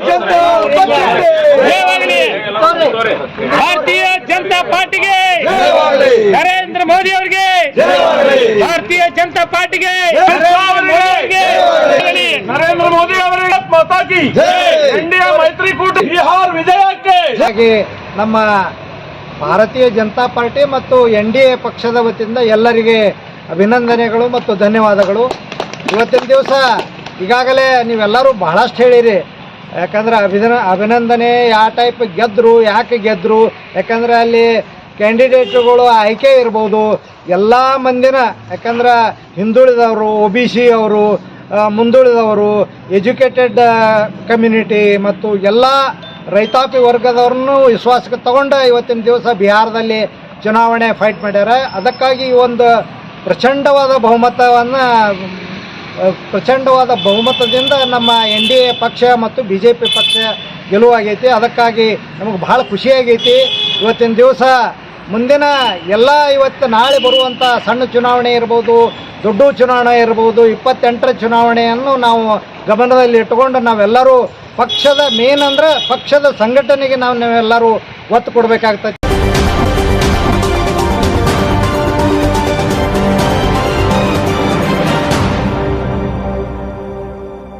ಜನತಾ ಭಾರತೀಯ ಜನತಾ ಪಾರ್ಟಿಗೆ ನರೇಂದ್ರ ಮೋದಿ ಅವರಿಗೆ ಭಾರತೀಯ ಜನತಾ ಪಾರ್ಟಿಗೆ ನರೇಂದ್ರ ಮೋದಿ ಅವರಿಗೆ ಮಾತಾ ಕಿ ಇಂಡಿಯಾ ಮೈತ್ರಿಕೂಟ ಬಿಹಾರ್ ವಿಜಯಕ್ಕೆ. ಹಾಗೆ ನಮ್ಮ ಭಾರತೀಯ ಜನತಾ ಪಾರ್ಟಿ ಮತ್ತು NDA ಪಕ್ಷದ ವತಿಯಿಂದ ಎಲ್ಲರಿಗೆ ಅಭಿನಂದನೆಗಳು ಮತ್ತು ಧನ್ಯವಾದಗಳು. ಇವತ್ತಿನ ದಿವಸ ಈಗಾಗಲೇ ನೀವೆಲ್ಲರೂ ಬಹಳಷ್ಟು ಹೇಳಿರಿ. ಯಾಕಂದ್ರೆ ಅಭಿನಂದನೆ ಯಾವ ಟೈಪ್ ಗೆದ್ದರು, ಯಾಕೆ ಗೆದ್ದರು, ಯಾಕಂದರೆ ಅಲ್ಲಿ ಕ್ಯಾಂಡಿಡೇಟ್ಗಳು ಆಯ್ಕೆ ಇರ್ಬೋದು ಎಲ್ಲ ಮಂದಿನ. ಯಾಕಂದ್ರೆ ಹಿಂದುಳಿದವರು, OBC ಅವರು, ಮುಂದುಳಿದವರು, ಎಜುಕೇಟೆಡ್ ಕಮ್ಯುನಿಟಿ ಮತ್ತು ಎಲ್ಲ ರೈತಾಪಿ ವರ್ಗದವ್ರನ್ನೂ ವಿಶ್ವಾಸಕ್ಕೆ ತಗೊಂಡು ಇವತ್ತಿನ ದಿವಸ ಬಿಹಾರದಲ್ಲಿ ಚುನಾವಣೆ ಫೈಟ್ ಮಾಡ್ಯಾರ. ಅದಕ್ಕಾಗಿ ಈ ಒಂದು ಪ್ರಚಂಡವಾದ ಬಹುಮತದಿಂದ ನಮ್ಮ NDA ಪಕ್ಷ ಮತ್ತು BJP ಪಕ್ಷ ಗೆಲುವಾಗೈತಿ. ಅದಕ್ಕಾಗಿ ನಮಗೆ ಭಾಳ ಖುಷಿಯಾಗೈತಿ. ಇವತ್ತಿನ ದಿವಸ ಮುಂದಿನ ಎಲ್ಲ ನಾಳೆ ಬರುವಂಥ ಸಣ್ಣ ಚುನಾವಣೆ ಇರ್ಬೋದು, ದೊಡ್ಡ ಚುನಾವಣೆ ಇರ್ಬೋದು, 28ರ ಚುನಾವಣೆಯನ್ನು ನಾವು ಗಮನದಲ್ಲಿ ಇಟ್ಟುಕೊಂಡು ನಾವೆಲ್ಲರೂ ಪಕ್ಷದ ಮೇನ್ ಅಂದರೆ ಪಕ್ಷದ ಸಂಘಟನೆಗೆ ನಾವೆಲ್ಲರೂ ಒತ್ತು ಕೊಡಬೇಕಾಗ್ತದೆ.